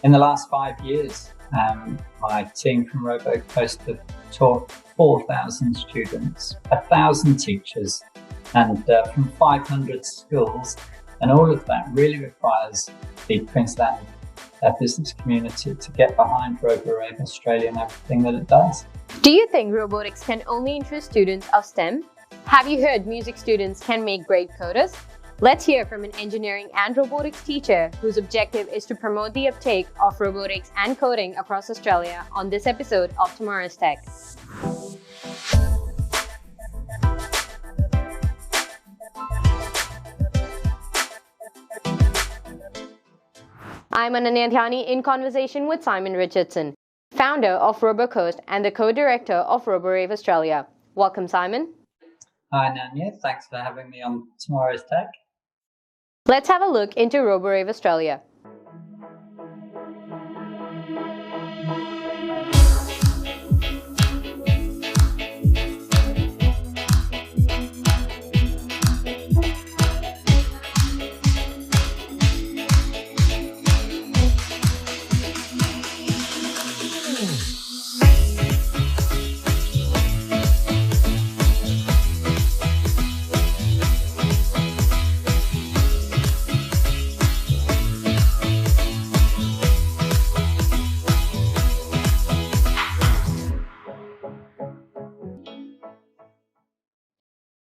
In the last 5 years, my team from RoboCoast have taught 4,000 students, 1,000 teachers, and from 500 schools. And all of that really requires the Queensland business community to get behind RoboRAVE Australia and everything that it does. Do you think robotics can only interest students of STEM? Have you heard music students can make great coders? Let's hear from an engineering and robotics teacher whose objective is to promote the uptake of robotics and coding across Australia on this episode of Tomorrow's Tech. I'm Ananyadhyani in conversation with Simon Richardson, founder of RoboCoast and the co-director of RoboRAVE Australia. Welcome, Simon. Hi, Nanya. Thanks for having me on Tomorrow's Tech. Let's have a look into RoboRAVE Australia.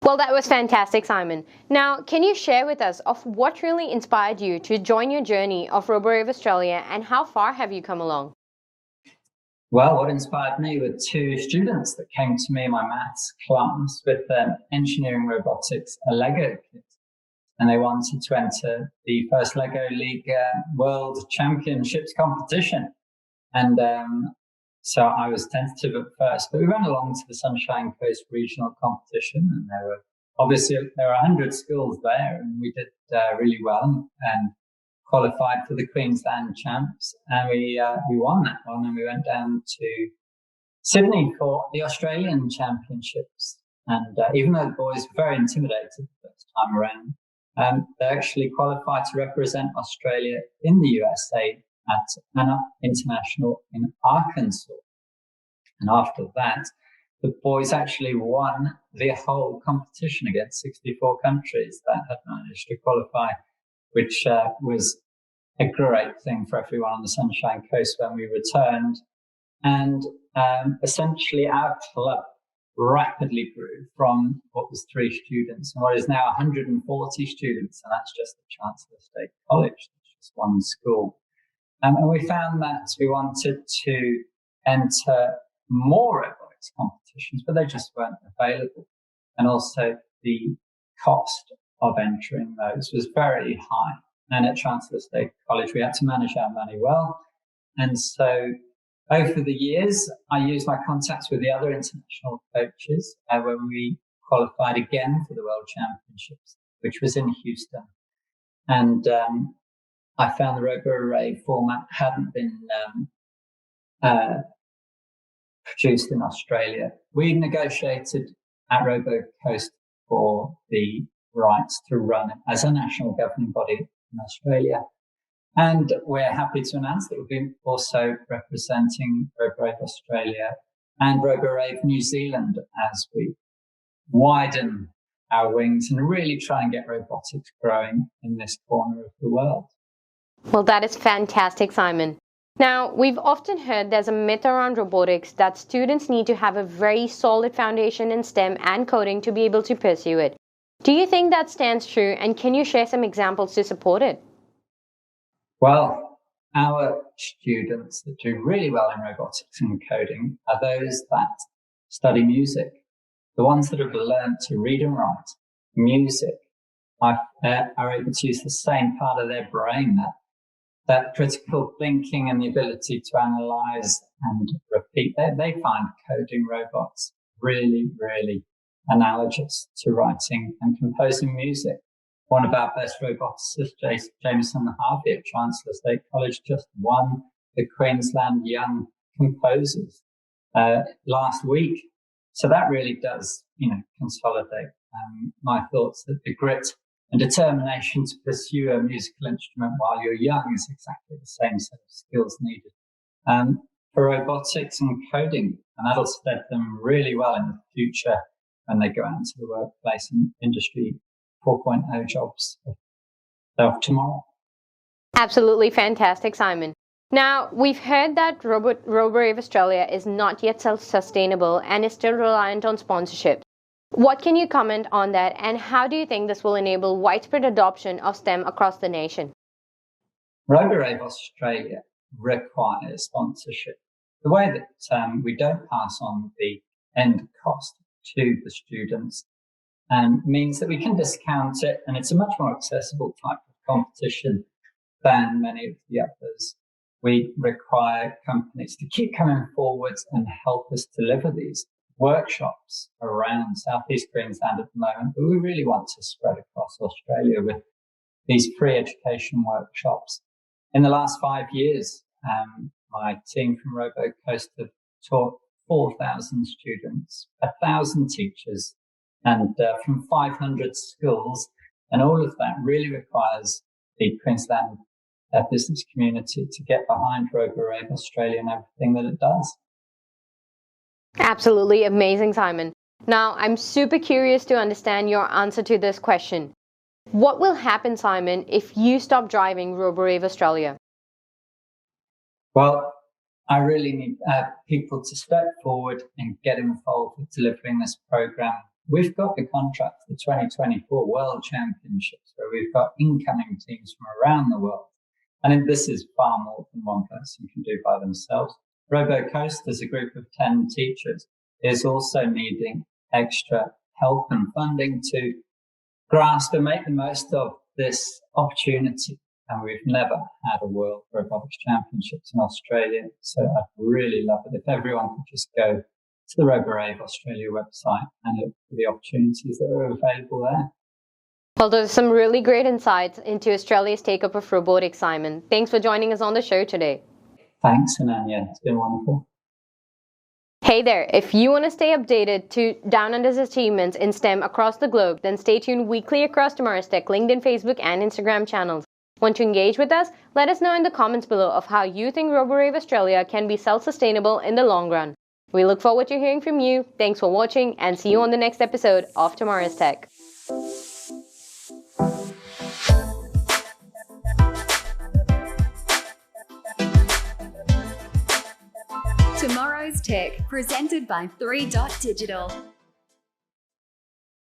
Well, that was fantastic, Simon. Now, can you share with us of what really inspired you to join your journey of RoboRAVE Australia and how far have you come along? Well, what inspired me were two students that came to me in my maths class with engineering robotics, a Lego kit. And they wanted to enter the first Lego League World Championships competition. And so I was tentative at first, but we went along to the Sunshine Coast Regional Competition, and there were 100 schools there, and we did really well and qualified for the Queensland Champs, and we won that one, and we went down to Sydney for the Australian Championships. And even though the boys were very intimidated the first time around, they actually qualified to represent Australia in the USA at an international in Arkansas. And after that, the boys actually won the whole competition against 64 countries that had managed to qualify, which was a great thing for everyone on the Sunshine Coast when we returned. And essentially our club rapidly grew from what was 3 students and what is now 140 students. And that's just the Chancellor State College, that's just one school. And we found that we wanted to enter more robotics competitions, but they just weren't available. And also the cost of entering those was very high. And at Chancellor State College, we had to manage our money well. And so over the years, I used my contacts with the other international coaches when we qualified again for the World Championships, which was in Houston. And I found the RoboRAVE format hadn't been produced in Australia. We negotiated at RoboCoast for the rights to run it as a national governing body in Australia. And we're happy to announce that we'll be also representing RoboRAVE Australia and RoboRAVE New Zealand as we widen our wings and really try and get robotics growing in this corner of the world. Well, that is fantastic, Simon. Now, we've often heard there's a myth around robotics that students need to have a very solid foundation in STEM and coding to be able to pursue it. Do you think that stands true, and can you share some examples to support it? Well, our students that do really well in robotics and coding are those that study music, the ones that have learned to read and write music are able to use the same part of their brain, that critical thinking and the ability to analyze and repeat. They find coding robots really, really analogous to writing and composing music. One of our best roboticists, Jameson Harvey at Chancellor State College, just won the Queensland Young Composers last week. So that really does, consolidate my thoughts that the grit And determination to pursue a musical instrument while you're young is exactly the same set of skills needed for robotics and coding. And that'll serve them really well in the future when they go out into the workplace and industry 4.0 jobs of tomorrow. Absolutely fantastic, Simon. Now, we've heard that RoboRAVE Australia is not yet self-sustainable and is still reliant on sponsorship. What can you comment on that, and how do you think this will enable widespread adoption of STEM across the nation? RoboRAVE Australia requires sponsorship. The way that we don't pass on the end cost to the students means that we can discount it, and it's a much more accessible type of competition than many of the others. We require companies to keep coming forwards and help us deliver these workshops around Southeast Queensland at the moment, but we really want to spread across Australia with these free education workshops. In the last 5 years, my team from RoboCoast have taught 4,000 students, 1,000 teachers, and from 500 schools. And all of that really requires the Queensland business community to get behind RoboRAVE Australia and everything that it does. Absolutely amazing, Simon. Now, I'm super curious to understand your answer to this question. What will happen, Simon, if you stop driving RoboRAVE Australia? Well, I really need people to step forward and get involved with delivering this program. We've got the contract for the 2024 World Championships, where we've got incoming teams from around the world. And this is far more than one person can do by themselves. RoboCoast, as a group of 10 teachers, is also needing extra help and funding to grasp and make the most of this opportunity. And we've never had a World Robotics Championships in Australia. So I'd really love it if everyone could just go to the RoboRAVE Australia website and look for the opportunities that are available there. Well, there's some really great insights into Australia's take-up of robotics, Simon. Thanks for joining us on the show today. Thanks, Ananya. It's been wonderful. Hey there, if you want to stay updated to Down Under's achievements in STEM across the globe, then stay tuned weekly across Tomorrow's Tech, LinkedIn, Facebook, and Instagram channels. Want to engage with us? Let us know in the comments below of how you think RoboRAVE Australia can be self-sustainable in the long run. We look forward to hearing from you. Thanks for watching, and see you on the next episode of Tomorrow's Tech. Tomorrow's Tech, presented by 3 Dot Digital.